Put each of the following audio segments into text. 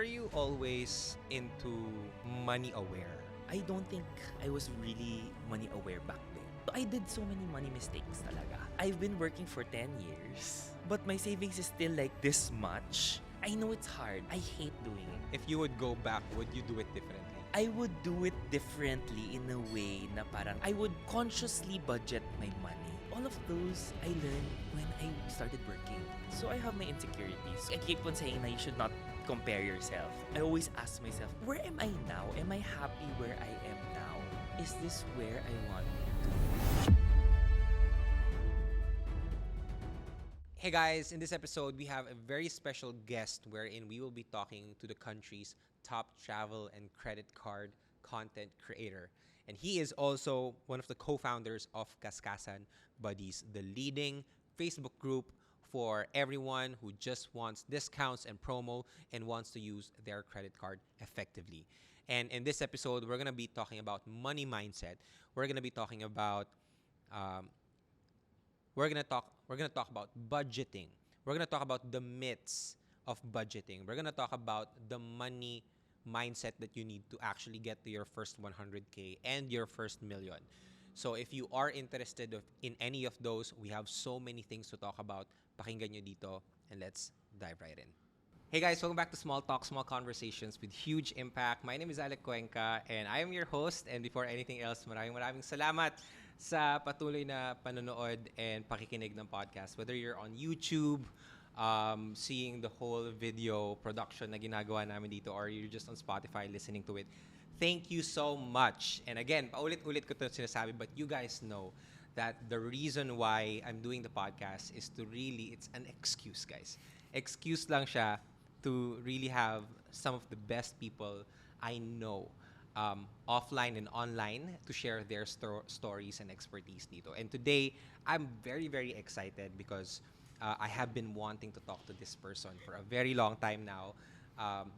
you always into money aware? I don't think I was really money aware back then. I did so many money mistakes talaga. I've been working for 10 years, but my savings is still like this much. I know it's hard. I hate doing it. If you would go back, would you do it differently? I would do it differently in a way na parang I would consciously budget my money. All of those I learned when I started working. So I have my insecurities. I keep on saying na you should not compare yourself. I always ask myself, where am I now? Am I happy where I am now? Is this where I want to be? Hey guys, in this episode, we have a very special guest wherein we will be talking to the country's top travel and credit card content creator. And he is also one of the co-founders of Kaskasan Buddies, the leading Facebook group for everyone who just wants discounts and promo and wants to use their credit card effectively. And in this episode, we're going to be talking about money mindset. We're going to be talking about we're gonna talk about budgeting. We're gonna talk about the myths of budgeting. We're gonna talk about the money mindset that you need to actually get to your first 100K and your first million. So if you are interested in any of those, we have so many things to talk about. Pakinggan nyo dito and let's dive right in. Hey guys, welcome back to Small Talk, Small Conversations with huge impact. My name is Alec Cuenca and I am your host. And before anything else, maraming salamat sa patuloy na panonood and pakikinig ng podcast. Whether you're on YouTube, seeing the whole video production na ginagawa namin dito, or you're just on Spotify listening to it, thank you so much. And again, paulit-ulit ko ito sinasabi, but you guys know that the reason why I'm doing the podcast is to really, it's an excuse, guys. Excuse lang siya to really have some of the best people I know offline and online to share their stories and expertise dito. And today, I'm very, very excited because I have been wanting to talk to this person for a very long time now.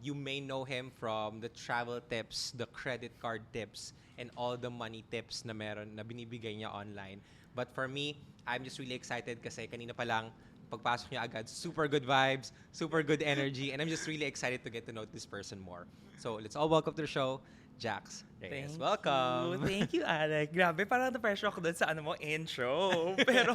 You may know him from the travel tips, the credit card tips, and all the money tips na meron na binibigay niya online. But for me, I'm just really excited kasi kanina pa lang, pagpasok niya agad, super good vibes, super good energy, and I'm just really excited to get to know this person more. So let's all welcome to the show, Jax Reyes. Welcome. Thank you, Alec. Grabe, parang na-pressure ako doon sa intro. Pero,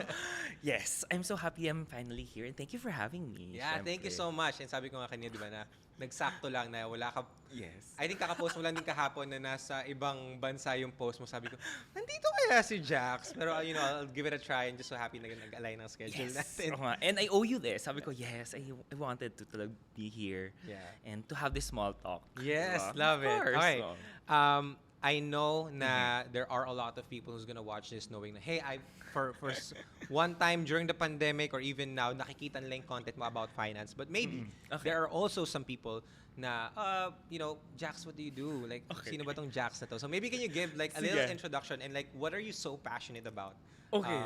yes, I'm so happy I'm finally here and thank you for having me. Yeah, thank you so much. And sabi ko nga kanina, di ba, na nagsakto lang na wala ka. Yes. I think kakapost mo lang din kahapon na nasa ibang bansa yung post mo. Sabi ko, nandito kaya si Jax? Pero, I'll give it a try and just so happy na nag-align ang schedule natin. And I owe you this. Sabi ko, yes, I wanted to be here. Yeah. And to have this small talk. Yes, Diba? love Of it. course. Okay. I know na there are a lot of people who's gonna watch this knowing na, hey, for one time during the pandemic or even now, nakikita nila yung content mo about finance. But maybe there are also some people na, Jax, what do you do? Like, sino ba tong Jax na to? So maybe can you give like a little introduction and like, what are you so passionate about? Okay.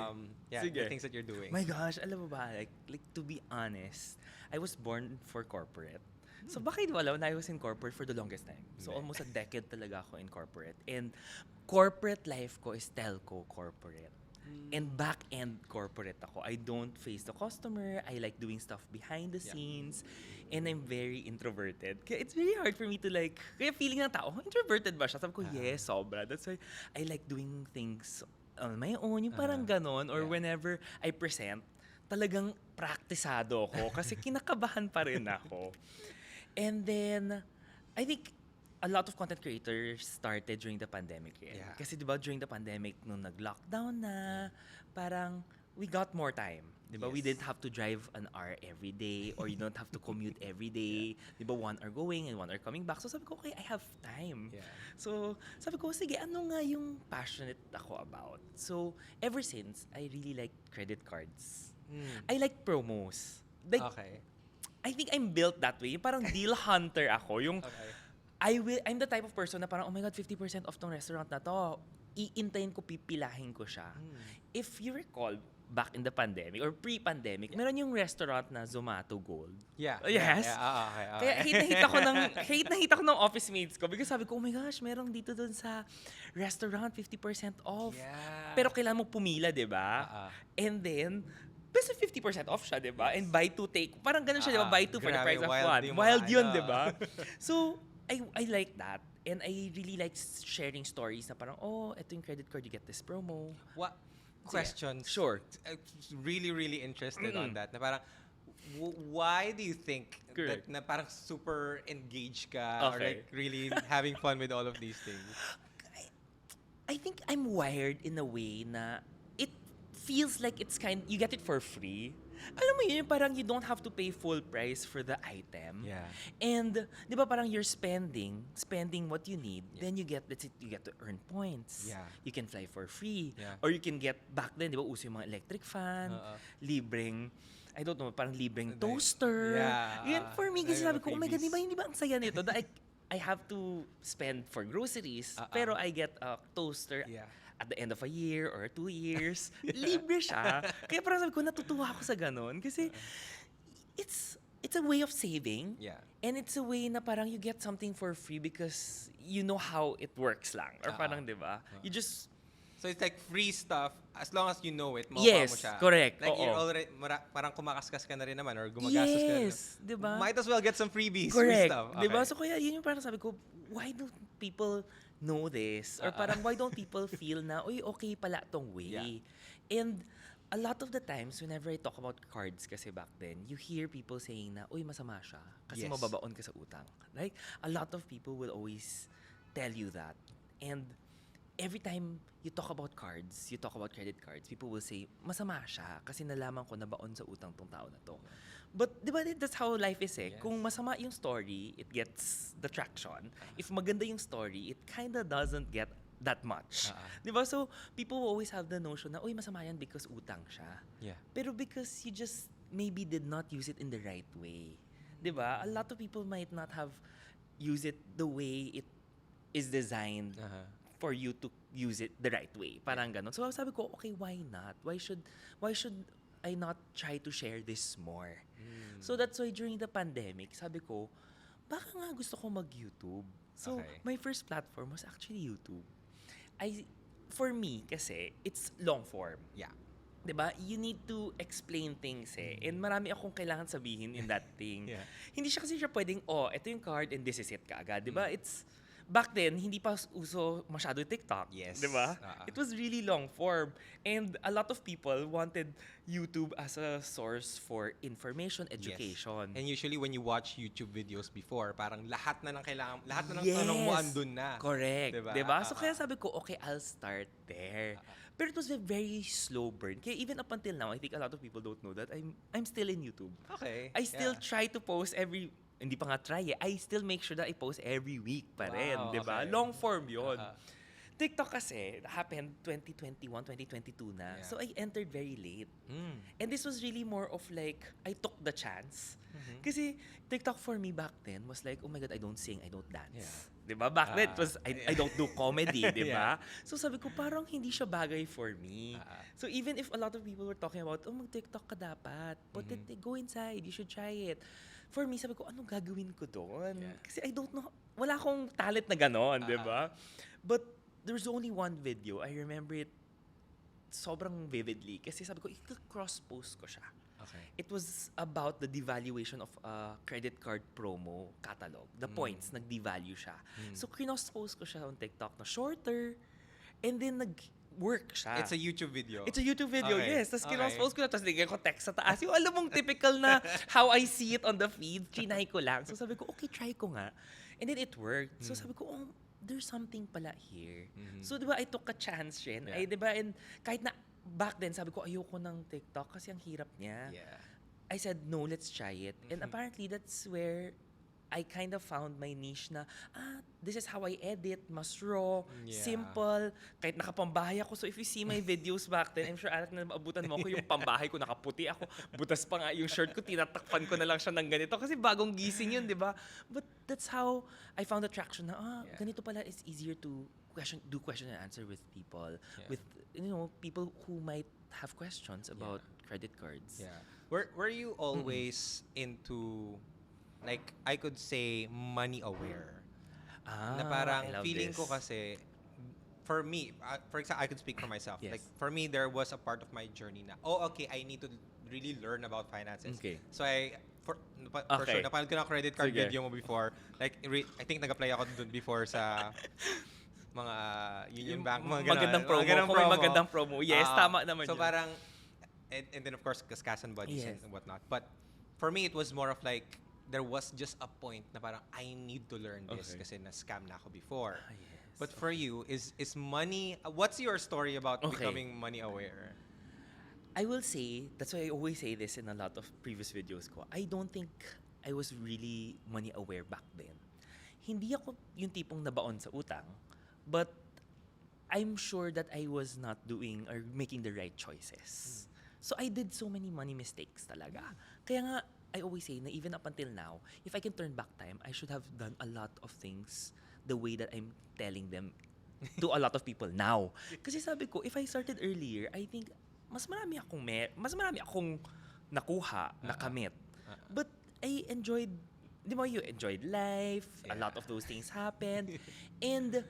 The things that you're doing. My gosh, alam mo ba, like to be honest, I was born for corporate. So bakit wala na I was in corporate for the longest time. So almost a decade talaga ako in corporate. And corporate life ko is telco corporate. And back-end corporate ako. I don't face the customer. I like doing stuff behind the scenes. And I'm very introverted. Kaya it's very hard for me to like, kaya feeling ng tao, introverted ba siya? Sabi ko, yes, sobra. That's why I like doing things on my own. Yung parang ganon. Or whenever I present, talagang praktisado ako. Kasi kinakabahan pa rin ako. And then, I think a lot of content creators started during the pandemic. Yeah. Kasi diba during the pandemic, nung nag-lockdown na, parang we got more time. Diba? Yes. We didn't have to drive an hour every day or you don't have to commute every day. Diba? 1 hour going and 1 hour coming back. So sabi ko, okay, I have time. Yeah. So sabi ko, sige, ano nga yung passionate ako about? So ever since, I really like credit cards. I like promos. Like, Okay. I think I'm built that way. Yung parang deal hunter ako. Yung I'm the type of person na parang, oh my God, 50% off tong restaurant na to. Iintayin ko, pipilahin ko siya. If you recall, back in the pandemic or pre-pandemic, meron yung restaurant na Zomato Gold. Yeah. Yes. Okay. Kaya hate na hate ako ng office mates ko because sabi ko, oh my gosh, merong dito dun sa restaurant, 50% off. Yeah. Pero kailangan mo pumila, di ba? And then, basta 50% off siya, di ba? And buy two, take, parang ganun siya, di ba? Buy two for the Grabe, price of wild one. yung Wild mga yun, ano. di ba? So, I like that. And I really like sharing stories na parang, oh, ito yung credit card, you get this promo. What questions? Sure. Really, really interested on that. Na parang, why do you think that Correct. na parang super engaged ka or Okay. like really having fun with all of these things? I think I'm wired in a way na it feels like it's you get it for free. Alam mo yun, parang you don't have to pay full price for the item. Yeah. And, di ba parang you're spending what you need, then you get to earn points. Yeah. You can fly for free. Yeah. Or you can get, back then, di ba, uso yung mga electric fan, libreng, I don't know, parang libreng toaster. Yeah. Yan, for me, kasi Ay, sabi ko, oh my God, freebies. hindi ba ang saya nito? I have to spend for groceries, pero I get a toaster Yeah. at the end of a year or 2 years. Libre siya. Kaya parang sabi ko, natutuwa ako sa ganun. Kasi it's a way of saving. Yeah. And it's a way na parang you get something for free because you know how it works lang. Or parang, di ba? You just... So it's like free stuff as long as you know it, Yes, mo siya. correct. Like you're Oo. already parang kumakaskas ka na rin naman or gumagastos ka na rin. Yes, di ba? Might as well get some freebies, free Correct. stuff. Di ba? Okay. So kaya yun yung parang sabi ko, why do people know this? Or parang why don't people feel na, uy, okay pala tong way? Yeah. And a lot of the times, whenever I talk about cards kasi back then, you hear people saying na, uy, masama siya kasi Yes. mababaon ka sa utang. Right? A lot of people will always tell you that. And every time you talk about cards, you talk about credit cards, people will say, masama siya kasi nalaman ko na baon sa utang tong tao na to. But, di ba, that's how life is eh. Yes. Kung masama yung story, it gets the traction. If maganda yung story, it kinda doesn't get that much. Di ba? So, people will always have the notion na, uy, masama yan because utang siya. Yeah. Pero because you just maybe did not use it in the right way. Di ba? A lot of people might not have used it the way it is designed for you to use it the right way. Parang ganon. So sabi ko, okay, why not? Why should I not try to share this more? So that's why during the pandemic, sabi ko, baka nga gusto ko mag-YouTube. So Okay. my first platform was actually YouTube. For me, kasi, it's long form. Yeah. 'Di ba? You need to explain things eh. And marami akong kailangan sabihin in that thing. Yeah. Hindi siya kasi pwedeng, oh, ito yung card and this is it kaagad. 'Di ba? It's back then, hindi pa uso masyado TikTok. Yes. 'Di ba? Uh-uh. It was really long form. And a lot of people wanted YouTube as a source for information, education. Yes. And usually when you watch YouTube videos before, parang lahat na ng tanong Yes. mo andun na. Correct. Diba? Diba? So kaya sabi ko, okay, I'll start there. Pero it was a very slow burn. Kaya even up until now, I think a lot of people don't know that I'm still in YouTube. Okay. I still yeah. try to post hindi pa nga try eh. I still make sure that I post every week pa rin. Wow, Diba? okay. Long form yun. Uh-huh. TikTok kasi happened 2021, 2022 na. Yeah. So I entered very late. And this was really more of like, I took the chance. Kasi TikTok for me back then was like, oh my God, I don't sing, I don't dance. Yeah. Diba? Back then, it was, I don't do comedy, diba? Yeah. So sabi ko, parang hindi siya bagay for me. So even if a lot of people were talking about, oh, mag-TikTok ka dapat. But go inside, you should try it. For me, sabi ko, anong gagawin ko doon? Yeah. Kasi I don't know, wala akong talent na ganon, diba? But there's only one video. I remember it sobrang vividly. Kasi sabi ko, i-cross-post ko siya. Okay. It was about the devaluation of a credit card promo catalog. The points, nag-devalue siya. So, cross-post ko siya on TikTok na shorter. And then, nag-work siya. It's a YouTube video. It's a YouTube video, Okay. yes. Tapos Okay. cross-post ko na, tapos nigay ko text sa taas. Yung alam mong typical na how I see it on the feed, trinay ko lang. So sabi ko, okay, try ko nga. And then it worked. So sabi ko, oh, there's something pala here. So di ba, I took a chance rin. Yeah. Ay, di ba, and kahit na back then, sabi ko, ayoko ng TikTok kasi ang hirap niya. Yeah. I said, no, let's try it. And apparently, that's where I kind of found my niche na, this is how I edit, mas raw, Yeah. simple, kahit nakapambahay ako. So if you see my videos back then, I'm sure Alec na maabutan mo ako, yung pambahay ko, nakaputi ako, butas pa nga yung shirt ko, tinatakpan ko na lang siya ng ganito. Kasi bagong gising yun, di ba? But that's how I found attraction na, Yeah. ganito pala, it's easier to do question and answer with people, Yeah. with, people who might have questions about credit cards. Yeah. Were you always into, like, I could say, money aware? Na parang I love feeling this. ko kasi, for me, for example, I could speak for myself. Yes. Like, for me, there was a part of my journey na, oh, okay, I need to really learn about finances. Okay. So for Okay. sure, napanood ko na credit card Sige. video mo before. Like, I think nag-apply ako dun before sa mga Union Yung Bank, mga ganun. magandang Mga promo. ganung Kung may magandang promo. Yes, tama naman So yun. parang, and then of course, Kaskasan Buddies Yes. and whatnot. But for me, it was more of like, there was just a point na parang, I need to learn this Okay. kasi na-scam na ako before. Yes. But for you, is money, what's your story about Okay. becoming money aware? I will say, that's why I always say this in a lot of previous videos ko, I don't think I was really money aware back then. Hindi ako yung tipong nabaon sa utang, but I'm sure that I was not doing or making the right choices. So I did so many money mistakes talaga. Kaya nga, I always say na even up until now, if I can turn back time, I should have done a lot of things the way that I'm telling them to a lot of people now. Kasi sabi ko, if I started earlier, I think mas marami akong nakuha, nakamit. But I enjoyed, di ba, you enjoyed life, a lot of those things happened. And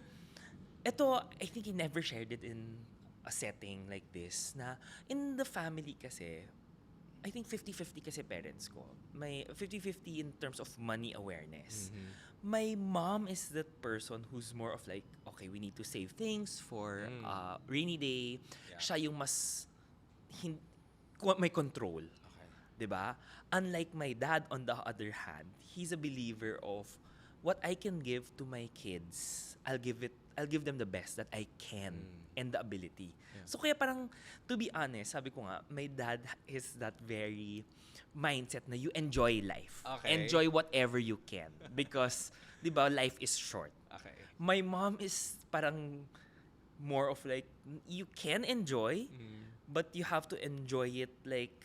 ito, I think I never shared it in a setting like this, na in the family kasi, I think 50-50 kasi parents ko. May 50-50 in terms of money awareness. My mom is that person who's more of like, okay, we need to save things for rainy day. Yeah. Siya yung mas may control. Okay. 'Di ba? Unlike my dad, on the other hand, he's a believer of what I can give to my kids, I'll give them the best that I can and the ability. So kaya parang, to be honest, sabi ko nga, my dad is that very mindset na you enjoy life. Okay. Enjoy whatever you can. Because, di ba, life is short. Okay. My mom is parang more of like, you can enjoy, but you have to enjoy it like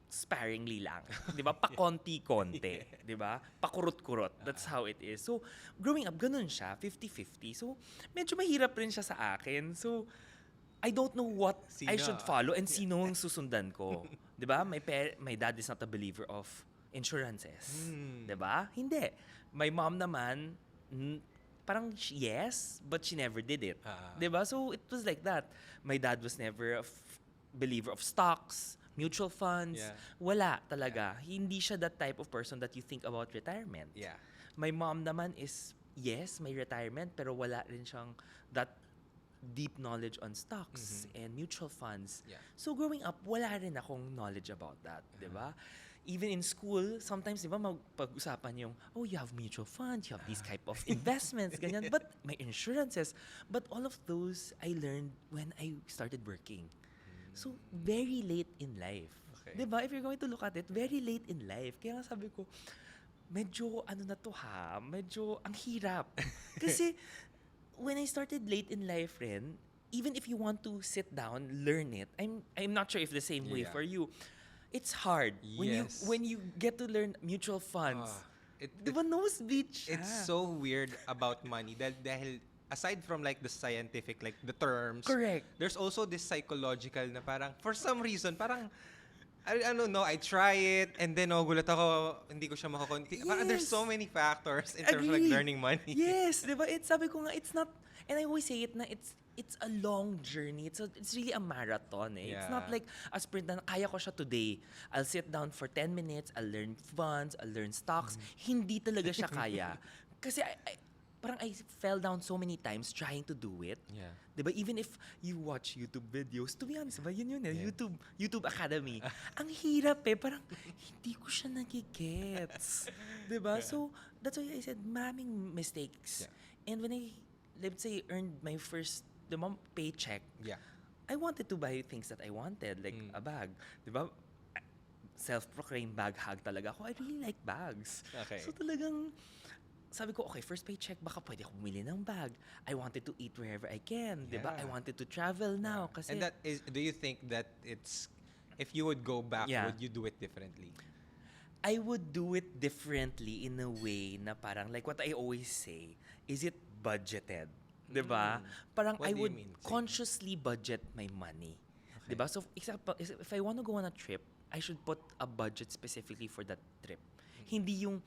sparingly lang. 'Di ba? Pakonti-konti, 'di ba? Pakurot-kurot. That's how it is. So, growing up ganun siya, 50-50. So, medyo mahirap rin siya sa akin. So, I don't know what I should follow and sino ang susundan ko. 'Di ba? My dad is not a believer of insurances. 'Di ba? Hindi. My mom naman parang yes, but she never did it. 'Di ba? So, it was like that. My dad was never a believer of stocks, mutual funds. Yeah. Wala talaga. Hindi siya that type of person that you think about retirement. Yeah. My mom naman is, yes, may retirement, pero wala rin siyang that deep knowledge on stocks and mutual funds. Yeah. So growing up, wala rin akong knowledge about that, di ba? Even in school, sometimes, di ba, pag-usapan yung, oh, you have mutual funds, you have these type of investments, ganyan, but may insurances. But all of those, I learned when I started working. So, very late in life. Okay. Diba? If you're going to look at it, very late in life. Kaya nga sabi ko, medyo ano na to ha, medyo ang hirap. Kasi, when I started late in life rin, even if you want to sit down, learn it, I'm not sure if the same way Yeah. for you. It's hard. Yes. When you get to learn mutual funds. It, Diba, nosebleed siya. it's so weird about money dahil aside from like the scientific, like the terms, Correct. there's also this psychological na parang, for some reason, parang, I don't know, I try it, and then, gulat ako, hindi ko siya makakonti. Parang there's Yes. so many factors in terms of like Agree. learning money. Yes, di ba? Sabi ko nga, it's not, and I always say it na it's a long journey. It's really a marathon eh. It's not Yeah. like a sprint na kaya ko siya today. I'll sit down for 10 minutes, I'll learn funds, I'll learn stocks. Hindi talaga siya kaya. Kasi parang I fell down so many times trying to do it. Yeah. Diba? Even if you watch YouTube videos, to be honest, ba, yun eh, Yeah. YouTube Academy. Ang hirap eh, parang hindi ko siya nagigets. Diba? So, that's why I said, maraming mistakes. Yeah. And when I, let's say, earned my first paycheck, Yeah. I wanted to buy things that I wanted, like a bag. Diba? Self-proclaimed bag hag talaga ako. I really like bags. Okay. So talagang, sabi ko, okay, first paycheck, baka pwede ako bumili ng bag. I wanted to eat wherever I can, diba? I Yeah. wanted to travel now. Kasi, And that is, do you think that it's, if you would go back, Yeah. would you do it differently? I would do it differently in a way na parang, like what I always say, is it budgeted? Diba? Parang What I do you would mean? Sige. consciously budget my money. Diba? So, example, if I want to go on a trip, I should put a budget specifically for that trip. Hindi yung,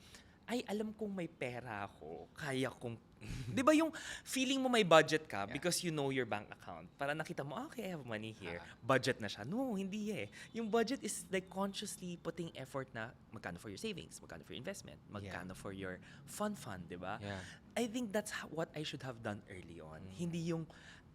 ay, alam kong may pera ako, kaya kong, di ba yung feeling mo may budget ka because you know your bank account. Para nakita mo, okay, I have money here. Budget na siya. No, hindi eh. Yung budget is like consciously putting effort na magkano for your savings, magkano for your investment, magkano for your fund, di ba? Yeah. I think that's what I should have done early on. Hindi yung,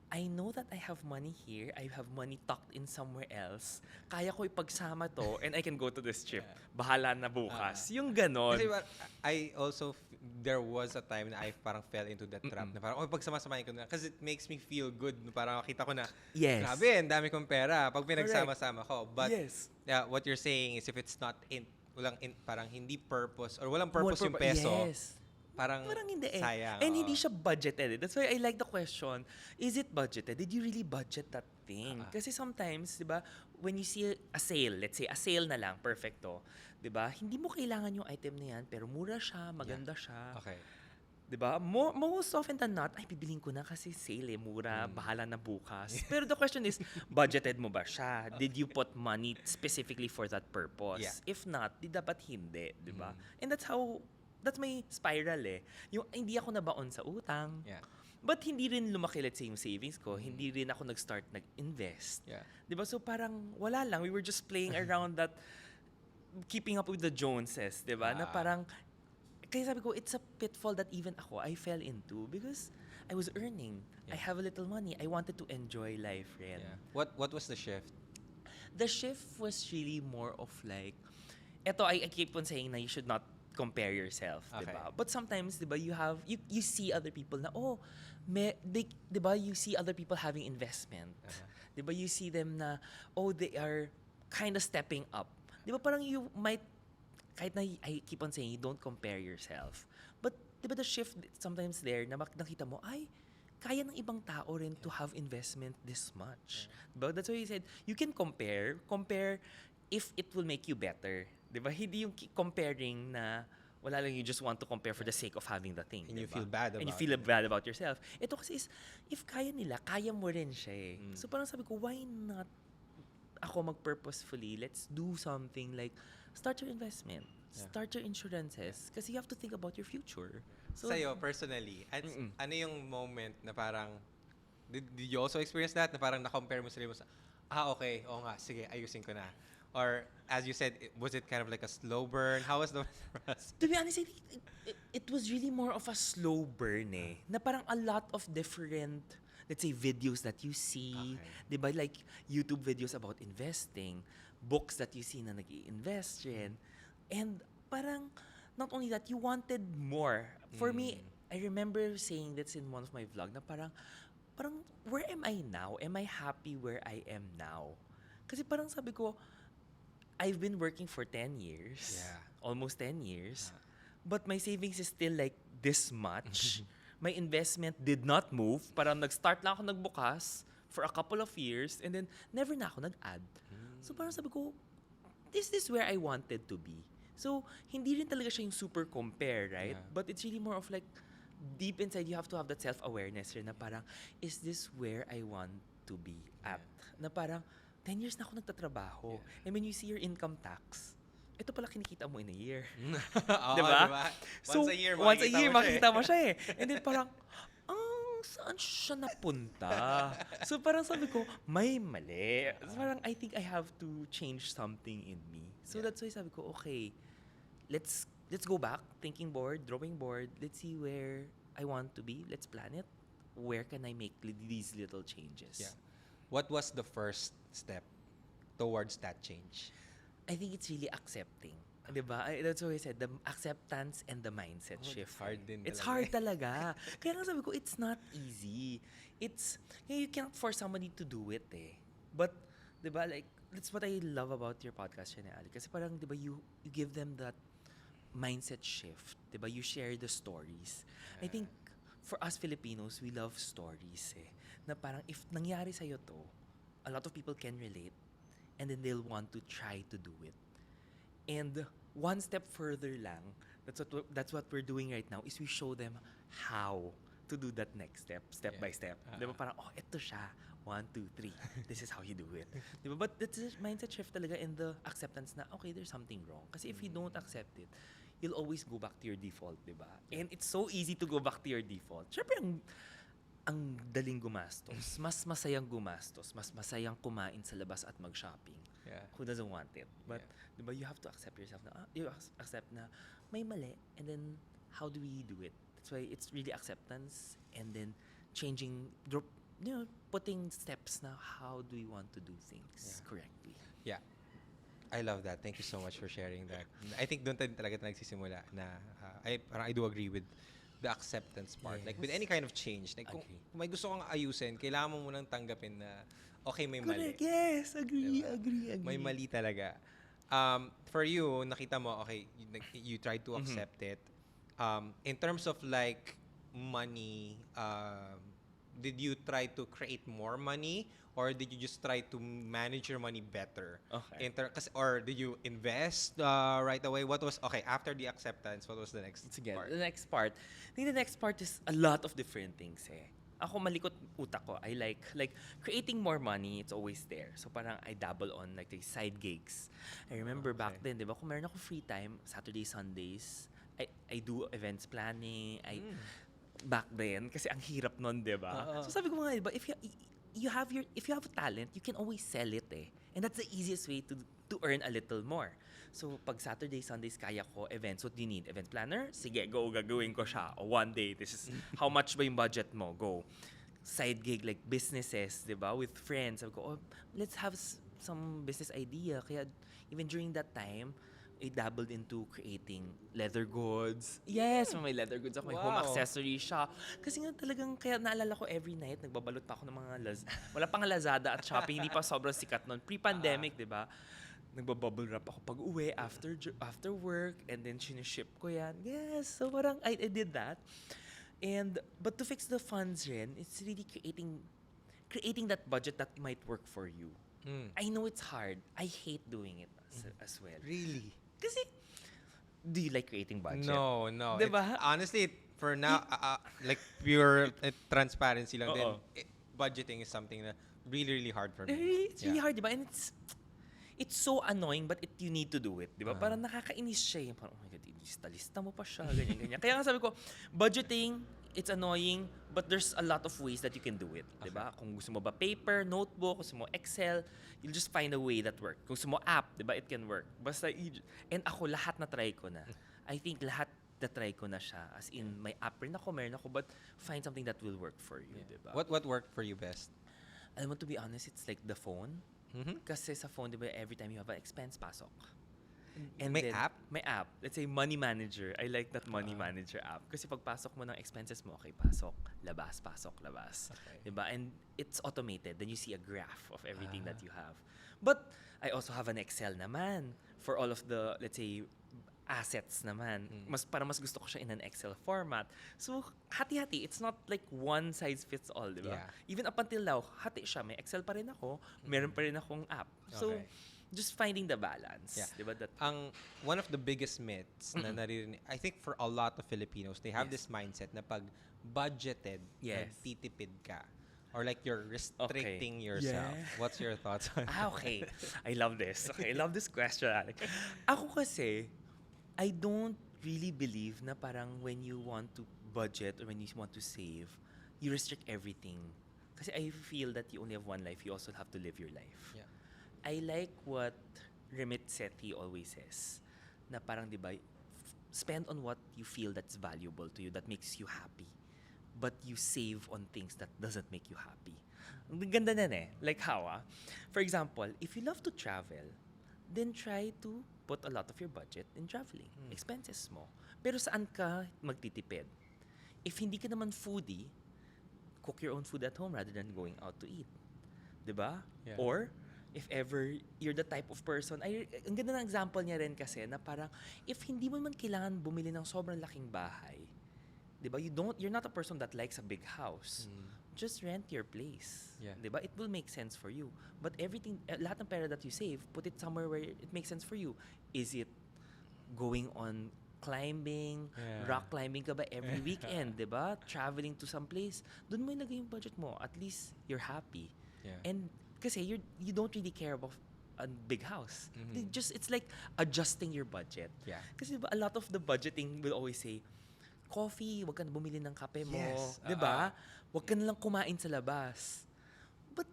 I know that I have money here, I have money tucked in somewhere else, kaya ko ipagsama to, and I can go to this trip. Bahala na bukas. Yung ganon. Kasi I also, there was a time na I parang fell into that trap na parang, pagsama-samahin ko na. Kasi it makes me feel good. Parang makita ko na, Yes. grabe, ang dami kong pera pag pinagsama-sama ko. But Yes. yeah, what you're saying is if it's not parang hindi purpose or walang purpose yung peso, Yes. parang hindi eh. sayang. And hindi siya budgeted. That's why I like the question, is it budgeted? Did you really budget that thing? Kasi sometimes, di ba, when you see a sale, let's say, a sale na lang, perfecto, di ba, hindi mo kailangan yung item na yan, pero mura siya, maganda siya. Okay. Di ba? Most often than not, ay, bibiling ko na kasi sale eh, mura, bahala na bukas. Pero the question is, budgeted mo ba siya? Did you put money specifically for that purpose? Yeah. If not, di dapat hindi, di ba? And that's my spiral eh. Yung hindi ako nabaon sa utang. Yeah. But hindi rin lumaki, let's say, yung savings ko. Hindi rin ako nag-start nag-invest. Yeah. Di ba? So parang wala lang. We were just playing around that, keeping up with the Joneses, di ba? Na parang, kaya sabi ko, it's a pitfall that even ako, I fell into because I was earning. I have a little money. I wanted to enjoy life, rin. Yeah. What was the shift? The shift was really more of like, eto, I keep on saying na you should not compare yourself, Okay. diba? But sometimes, diba, you see other people na, diba, you see other people having investment. Diba, you see them na, they are kind of stepping up. Diba, parang you might, kahit na I keep on saying, don't compare yourself. But, diba, the shift sometimes there, na nakita mo, ay, kaya ng ibang tao rin to have investment this much. Diba? That's why you said, you can compare if it will make you better. Diba? Hindi yung comparing na wala lang, you just want to compare for the sake of having the thing. And you diba? feel bad about And you feel bad about yourself. Ito kasi is, if kaya nila, kaya mo rin siya eh. So parang sabi ko, why not ako mag-purposefully, let's do something like, start your investment, start your insurances, kasi you have to think about your future. So, Sa'yo, personally, ano yung moment na parang, did you also experience that? Na parang na-compare mo sarili mo sa, okay, oo nga, sige, ayusin ko na. Or, as you said, was it kind of like a slow burn? How was the process? to be honest, it was really more of a slow burn eh. Na parang a lot of different, let's say, videos that you see. Diba? Like, YouTube videos about investing. Books that you see na nag-i-invest rin. And parang, not only that, you wanted more. For me, I remember saying that's in one of my vlog na parang, where am I now? Am I happy where I am now? Kasi parang sabi ko, I've been working for 10 years. Yeah. Almost 10 years. But my savings is still like this much. My investment did not move. Parang nag-start lang ako nagbukas for a couple of years and then never na ako nag-add. So parang sabi ko, this is where I wanted to be. So, hindi rin talaga siya yung super compare, right? Yeah. But it's really more of like, deep inside, you have to have that self-awareness rin na parang, is this where I want to be at? Na parang, 10 years na ako nagtatrabaho. And when you see your income tax, ito pala kinikita mo in a year. Oo, diba? Once a year, makikita mo siya eh. And then parang, saan siya napunta? So parang sabi ko, may mali. So parang I think I have to change something in me. So that's why sabi ko, okay, let's go back, thinking board, drawing board. Let's see where I want to be. Let's plan it. Where can I make these little changes? Yeah. What was the first step towards that change? I think it's really accepting. Diba? That's why I said, the acceptance and the mindset shift. It's hard din It's talaga. hard talaga. Kaya nga sabi ko, it's not easy. You can't force somebody to do it eh. But, diba, like, that's what I love about your podcast, Shane Ali. Kasi parang, diba, you give them that mindset shift. Diba? You share the stories. I think, for us Filipinos, we love stories eh. Na parang, if nangyari sa'yo to, a lot of people can relate and then they'll want to try to do it. And one step further lang, that's what we're doing right now, is we show them how to do that next step by step. Diba parang, ito siya. 1, 2, 3. This is how you do it. Diba? But that's a mindset shift talaga in the acceptance na, okay, there's something wrong. Kasi if you don't accept it, you'll always go back to your default, di ba? And it's so easy to go back to your default. Siyempre, ang daling gumastos. Mas masayang gumastos. Mas masayang kumain sa labas at mag-shopping. Yeah. Who doesn't want it? But, di ba, you have to accept yourself na, accept na may mali, and then, how do we do it? That's why it's really acceptance, and then, putting steps na how do we want to do things correctly. Yeah. I love that. Thank you so much for sharing that. I think doon talaga nagsisimula na I do agree with the acceptance part. Like with any kind of change, like kung may gusto kang ayusin, kailangan mo munang tanggapin na okay, may mali. Correct, yes. Agree. May mali talaga. For you, nakita mo, okay, you tried to accept it. In terms of like money, did you try to create more money or did you just try to manage your money better? Okay. Or did you invest right away? What was, okay, after the acceptance, what was the next part? The next part. I think the next part is a lot of different things eh. Ako malikot utak ko. I like creating more money, it's always there. So parang I dabble on like the side gigs. I remember back then, di ba, kung meron ako free time, Saturdays, Sundays, I do events planning, back then, kasi ang hirap nun, di ba? So sabi ko mga, di ba, if you have a talent, you can always sell it eh. And that's the easiest way to earn a little more. So pag Saturday, Sundays, kaya ko events, what do you need? Event planner? Sige, go, gagawin ko siya. O one day, this is how much ba yung budget mo? Go. Side gig like businesses, di ba? With friends. Sabi ko, let's have some business idea. Kaya even during that time, I dabbled into creating leather goods. Yes, may leather goods ako. May home accessory shop. Kasi nga talagang, kaya naalala ko every night, nagbabalot pa ako ng mga wala pang Lazada at Shopee, hindi pa sobrang sikat noon. Pre-pandemic, di ba? Nagbabubble wrap ako pag uwi after work, and then siniship ko yan. Yes, so parang I did that. But to fix the funds rin, it's really creating that budget that might work for you. I know it's hard. I hate doing it as well. Really? Kasi, do you like creating budget? No. Diba? Honestly, for now, like pure transparency lang din, budgeting is something that really hard for me. It's really hard, diba? And it's so annoying, but you need to do it, diba? Parang nakakainis siya. Parang, oh my God, lista mo pa siya, ganyan. Kaya nga sabi ko, budgeting, it's annoying, but there's a lot of ways that you can do it, diba? Kung gusto mo ba paper, notebook, gusto mo Excel, you'll just find a way that works. Kung gusto mo app, diba, it can work. Basta, and ako, lahat na try ko na. I think lahat na try ko na siya. As in, may app rin ako, meron ako, but find something that will work for you, diba? What worked for you best? Alam mo, to be honest, it's like the phone. Kasi sa phone, diba, every time you have an expense, pasok. And may then, app? May app. Let's say Money Manager. I like that Money Manager app. Kasi pagpasok mo ng expenses mo, okay, pasok, labas. Okay. Diba? And it's automated. Then you see a graph of everything that you have. But I also have an Excel naman for all of the, let's say, assets naman. Mas gusto ko siya in an Excel format. So, hati-hati. It's not like one size fits all, diba? Yeah. Even up until now, hati siya. May Excel pa rin ako. Meron pa rin akong app. So, just finding the balance. Yeah. Diba? One of the biggest myths na naririnig, I think for a lot of Filipinos, they have this mindset na pag budgeted, nagtitipid ka. Or like you're restricting yourself. What's your thoughts on that? Okay. I love this. Okay, I love this question, Alec. Ako kasi, I don't really believe na parang when you want to budget or when you want to save, you restrict everything. Kasi I feel that you only have one life. You also have to live your life. Yeah. I like what Remit Sethi always says, na parang, di ba, spend on what you feel that's valuable to you, that makes you happy. But you save on things that doesn't make you happy. Ang ganda na eh. Like how, For example, if you love to travel, then try to put a lot of your budget in traveling. Expenses mo. Pero saan ka magtitipid? If hindi ka naman foodie, cook your own food at home rather than going out to eat. Diba? Yeah. Or, if ever you're the type of person, ang ganda ng example niya rin kasi na parang, if hindi mo man kailangan bumili ng sobrang laking bahay, diba? You're not a person that likes a big house. Just rent your place. Yeah. Diba? It will make sense for you. But everything, lahat ng pera that you save, put it somewhere where it makes sense for you. Is it going on climbing, rock climbing ka ba every weekend, diba? Traveling to some place, dun mo ilagay yung budget mo. At least you're happy. Yeah. And kasi you don't really care about a big house. Mhm. It's like adjusting your budget. Yeah. Kasi diba, a lot of the budgeting will always say, coffee, wag ka na bumili ng kape mo. Yes, Diba? Wag ka na lang kumain sa labas. But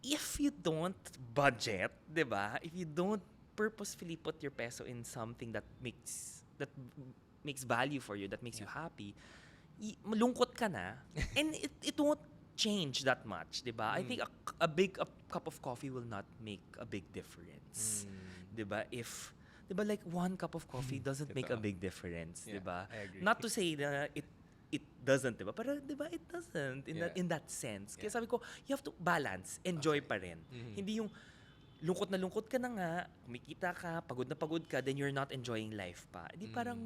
if you don't budget, diba? If you don't purposefully put your peso in something that makes value for you, that makes you happy, malungkot ka na, and it won't change that much, diba? I think a big cup of coffee will not make a big difference. Diba? Diba, like one cup of coffee doesn't make a Totoo. big difference, Yeah, diba? I agree. Not to say na it doesn't, diba? Pero diba, it doesn't in Yeah. that sense. Kaya Yeah. sabi ko, you have to balance, enjoy pa rin. Mhm. Hindi yung lungkot na lungkot ka na nga, kumikita ka, pagod na pagod ka, then you're not enjoying life pa. Di parang,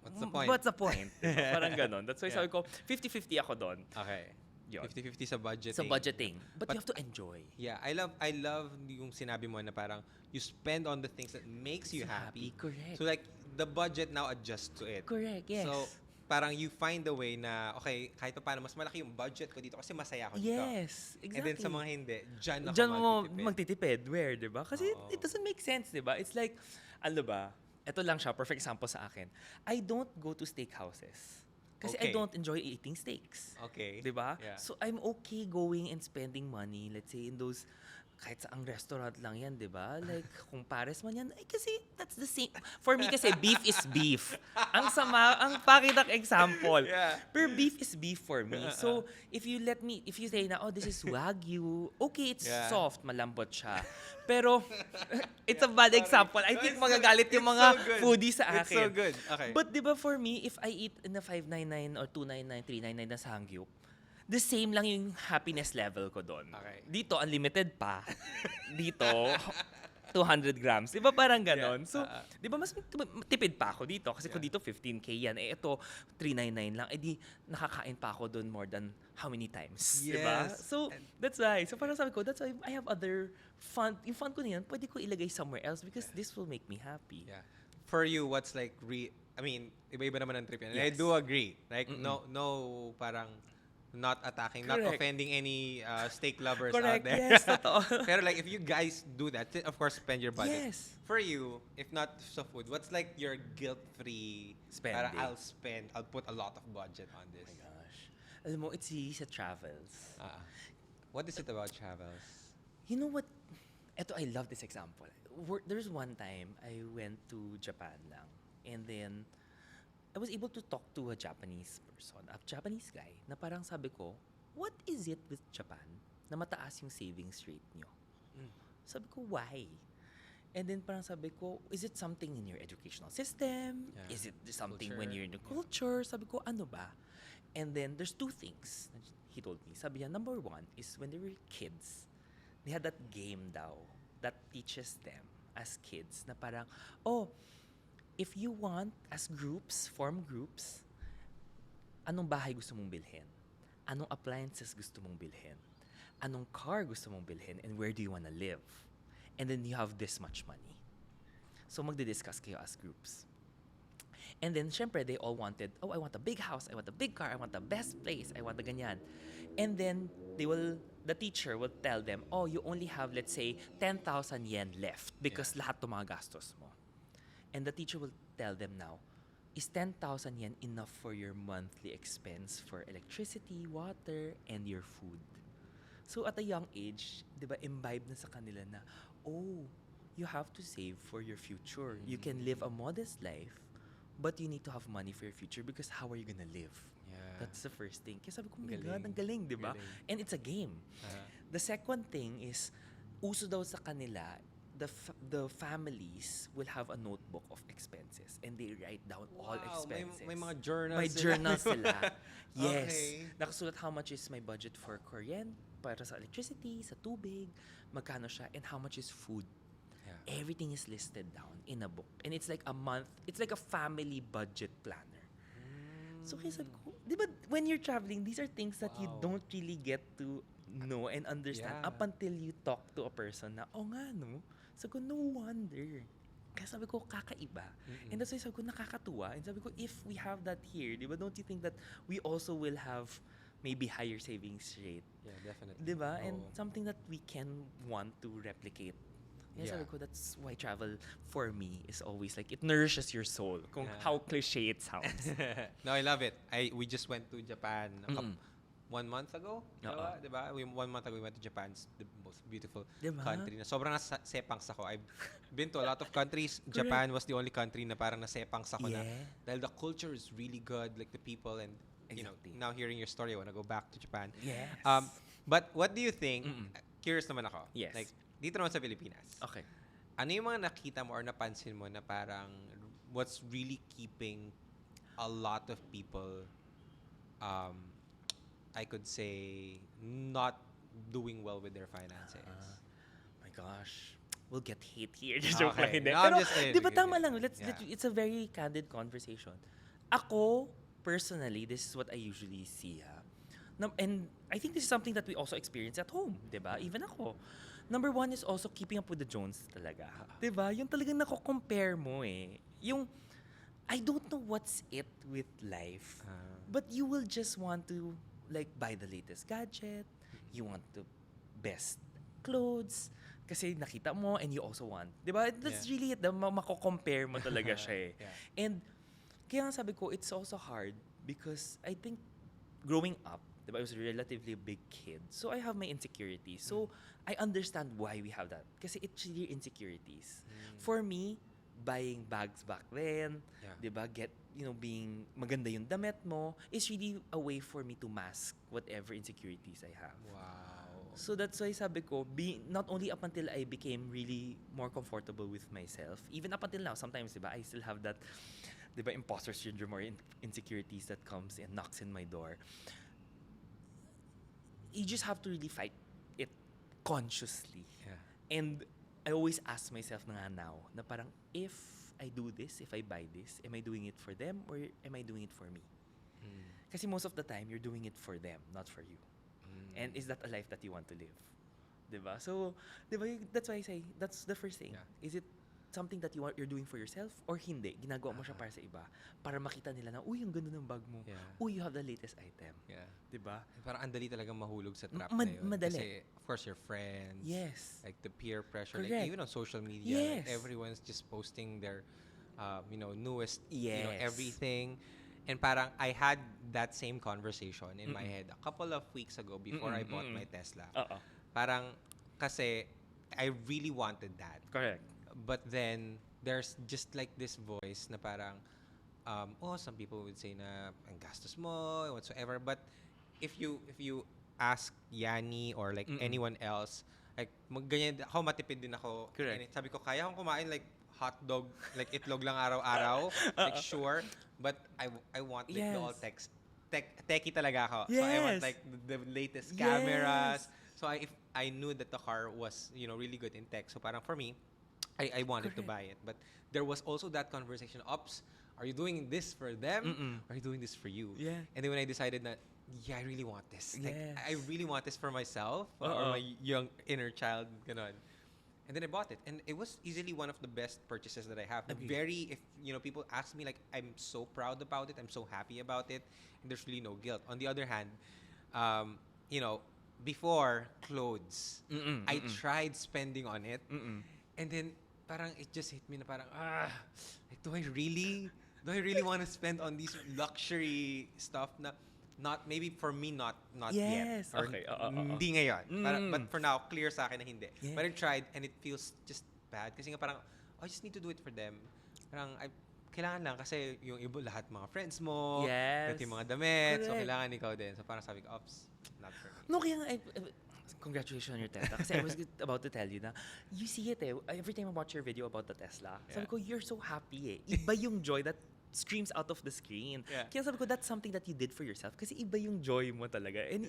What's the point? What's the point? Diba? Parang ganon. That's why Yeah. sabi ko, 50-50 ako doon. Okay. Yun. 50-50 sa budgeting. Sa budgeting. But But- you have to enjoy. Yeah, I love yung sinabi mo na parang you spend on the things that makes you happy. Correct. So like the budget now adjusts to it. Correct, yes. So parang you find a way na okay, kahit pa paano mas malaki yung budget ko dito kasi masaya ako dito. Yes, exactly. And then sa mga hindi, dyan ako Diyan mo magtitipid. magtitipid. Where, di ba? Kasi Oo. it doesn't make sense, di ba? It's like, ano ba? Ito lang siya, perfect example sa akin. I don't go to steakhouses. Kasi I Okay. don't enjoy eating steaks. Okay. Di ba? Yeah. So, I'm okay going and spending money, let's say, in those, kahit sa ang restaurant lang yan, di ba? Like, kung pares man yan, ay, kasi that's the same. For me kasi, beef is beef. Ang pakit ng example. Yeah. Pero beef is beef for me. So, if you say na, oh, this is Wagyu, okay, it's Yeah. soft, malambot siya. Pero, it's a bad example. I No, think it's magagalit so- yung it's mga so good. foodies sa akin. It's so good. Okay. But di ba for me, if I eat in a 599 or 299, 399 na Sangyup, the same lang yung happiness level ko doon. Okay. Dito, unlimited pa. Dito, 200 grams. Di ba parang ganon? Yeah. So, di ba mas tipid pa ako dito? Kasi kung dito 15K yan, eh ito 399 lang. Eh di, nakakain pa ako doon more than how many times? Di ba? Yes. So, that's why. So, parang sabi ko, that's why I have other fun. Yung fun ko na yan, pwede ko ilagay somewhere else because this will make me happy. Yeah. For you, what's like I mean, iba-iba naman ang trip yan. And I Yes. do agree. Like, no, parang not attacking, not Correct. offending any steak lovers Correct. out there. Yes, totoo. Pero like, if you guys do that, of course, spend your budget. Yes. For you, if not sa food, what's like your guilt-free, Spending. parang I'll put a lot of budget on this. Oh my gosh. Alam mo, it's easy sa travels. What is it about travels? You know what? Eto, I love this example. There's one time I went to Japan lang. And then, I was able to talk to a Japanese person, a Japanese guy, na parang sabi ko, what is it with Japan na mataas yung savings rate nyo? Sabi ko, why? And then parang sabi ko, is it something in your educational system? Yeah. Is it something when Culture. you're in the Yeah. culture? Sabi ko, ano ba? And then there's two things that he told me. Sabi niya, number one is when they were kids, they had that game daw that teaches them as kids na parang, oh, if you want, as groups, form groups, anong bahay gusto mong bilhin? Anong appliances gusto mong bilhin? Anong car gusto mong bilhin? And where do you wanna live? And then you have this much money. So magdi-discuss kayo as groups. And then, syempre, they all wanted, oh, I want a big house, I want a big car, I want the best place, I want the ganyan. And then, the teacher will tell them, oh, you only have, let's say, 10,000 yen left because lahat ng mga gastos mo. And the teacher will tell them now, is 10,000 yen enough for your monthly expense for electricity, water, and your food? So at a young age, di ba, imbibe na sa kanila na, oh, you have to save for your future. You can live a modest life, but you need to have money for your future because how are you gonna live? Yeah. That's the first thing. Kaya sabi ko, oh my Galing. God, ang galing, di ba? Galing. And it's a game. The second thing is, uso daw sa kanila, the families will have a notebook of expenses and they write down all Wow, expenses. May mga journals May sila. journals sila. Yes. Okay. Nakasulat how much is my budget for kuryente, para sa electricity, sa tubig, magkano siya, and how much is food. Yeah. Everything is listed down in a book. And it's like a month, it's like a family budget planner. So kaya sabi ko, di ba, when you're traveling, these are things that you Wow. don't really get to know and understand Yeah. up until you talk to a person na, oh nga no, sabi ko, no wonder. Kaya sabi ko, kakaiba. And that's why sabi ko, nakakatuwa. And sabi ko, if we have that here, di ba, don't you think that we also will have maybe higher savings rate. Yeah, definitely. Diba? And Oo. something that we can want to replicate. Kaya sabi Yeah. ko, that's why travel for me is always like, it nourishes your soul. Kung Yeah. how cliche it sounds. No, I love it. We just went to Japan Mm-mm. 1 month ago. Oo. Diba? 1 month ago we went to Japan. It's the most beautiful Diba? country. Na sobrang nasepangs ako. I've been to a lot of countries. Japan was the only country na parang nasepangs ako na. Yeah. Dahil the culture is really good, like the people, and Exactly. now hearing your story, I want to go back to Japan. Yes. But what do you think? Mm-mm. Curious naman ako. Yes. Like dito naman sa Pilipinas. Okay. Ano yung mga nakita mo or napansin mo na parang what's really keeping a lot of people, I could say, not doing well with their finances? My gosh. We'll get hate here. Just joke lang, Okay. hindi. No, I'm Pero, just saying, di ba because tama lang? yeah. It's a very candid conversation. Ako, personally, this is what I usually see. And I think this is something that we also experience at home. Di ba? Even ako. Number one is also keeping up with the Jones talaga. Di ba? Yung talagang nako-compare mo eh. Yung, I don't know what's it with life. But you will just want to like buy the latest gadget. You want the best clothes. Kasi nakita mo and you also want. Di ba? That's really it. Mako-compare mo talaga siya eh. Yeah. And kaya nga sabi ko, it's also hard because I think growing up, di ba, I was a relatively big kid. So I have my insecurities. So I understand why we have that. Kasi it's really insecurities. For me, buying bags back then, Yeah. di ba, being maganda yung damit mo, is really a way for me to mask whatever insecurities I have. Wow. So that's why sabi ko, not only up until I became really more comfortable with myself, even up until now, sometimes, di ba, I still have that, di ba, imposter syndrome or insecurities that comes and knocks in my door. You just have to really fight it consciously. Yeah. And I always ask myself na nga now, na parang, if I do this, if I buy this, am I doing it for them or am I doing it for me? Kasi most of the time, you're doing it for them, not for you. And is that a life that you want to live? Diba? So, diba, that's why I say, that's the first thing. Yeah. Is it something that you're doing for yourself or hindi? Ginagawa mo siya para sa iba. Para makita nila na, uy, ang ganda ng bag mo. Yeah. Uy, you have the latest item. Yeah. Diba? Parang andali talagang mahulog sa trap Ma- na yun. madali. Kasi, of course, your friends. Yes. Like the peer pressure. Correct. Like even on social media. Like, Yes. everyone's just posting their, newest, Yes. everything. And parang I had that same conversation in my head a couple of weeks ago before I bought my Tesla. Oo. Parang, kasi, I really wanted that. Correct. But then, there's just like this voice na parang, some people would say na ang gastos mo, whatsoever. But if you ask Yanni or like anyone else, like ganyan ako, matipid din ako. Correct. And sabi ko, kaya akong kumain like hot dog, like itlog lang araw-araw. Like sure. But I want like the all Yes. techie talaga ako. So I want Yes. like the latest Yes. cameras. So if I knew that the car was, really good in tech. So parang for me, I wanted to buy it. But there was also that conversation, Ops, are you doing this for them? Or are you doing this for you? Yeah. And then when I decided that, yeah, I really want this. Like, Yes. I really want this for myself or my young inner child. Ganon. And then I bought it. And it was easily one of the best purchases that I have. Agree. If people ask me, like, I'm so proud about it. I'm so happy about it. And there's really no guilt. On the other hand, before clothes, I tried spending on it. And then parang it just hit me na parang, like, do I really want to spend on these luxury stuff na not, maybe for me, not Yes. yet. Or Okay. hindi ngayon. But for now, clear sa akin na hindi. Yeah. But I tried and it feels just bad. Kasi nga parang, I just need to do it for them. Parang, kailangan lang kasi yung iba, lahat mga friends mo, Yes. lahat yung mga damit, so Correct. kailangan ikaw din. So parang sabi ko, ops, not for me. No, kaya nga, congratulations on your Tesla. Kasi I was about to tell you na, you see it eh. Every time I watch your video about the Tesla, sabi Yeah. ko, you're so happy eh. Iba yung joy that screams out of the screen. Yeah. Kaya sabi ko, that's something that you did for yourself. Kasi iba yung joy mo talaga. And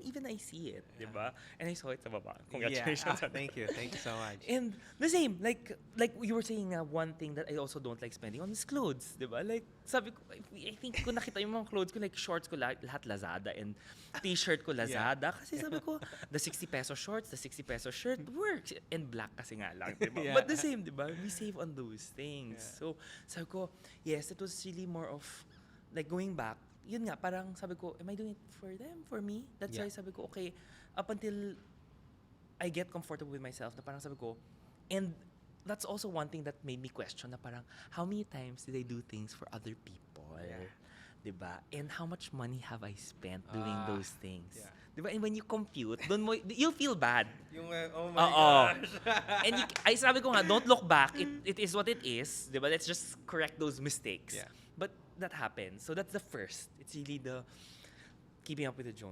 even I see it, di ba? And I saw it sa baba. Congratulations Yeah. on that. Thank you so much. And the same, like you were saying na one thing that I also don't like spending on is clothes, di ba? Like, sabi ko, I think kung nakita yung mga clothes ko, like shorts ko lahat Lazada and t-shirt ko Lazada. Kasi sabi ko, the 60 peso shorts, the 60 peso shirt works. And black kasi nga lang, di ba? Yeah. But the same, di ba? We save on those things. Yeah. So, sabi ko, yes, it was really more of, like going back, yun nga, parang sabi ko, am I doing it for them, for me? That's Yeah. why sabi ko, okay, up until I get comfortable with myself, na parang sabi ko, and that's also one thing that made me question na parang, how many times did I do things for other people? Yeah. Diba? And how much money have I spent doing Ah, those things? yeah. Diba? And when you compute, you'll feel bad. Yung, oh Oo. And ay sabi ko nga, don't look back. It is what it is. Diba? Let's just correct those mistakes. Yeah. But that happens. So that's the first. It's really the keeping up with the Joneses.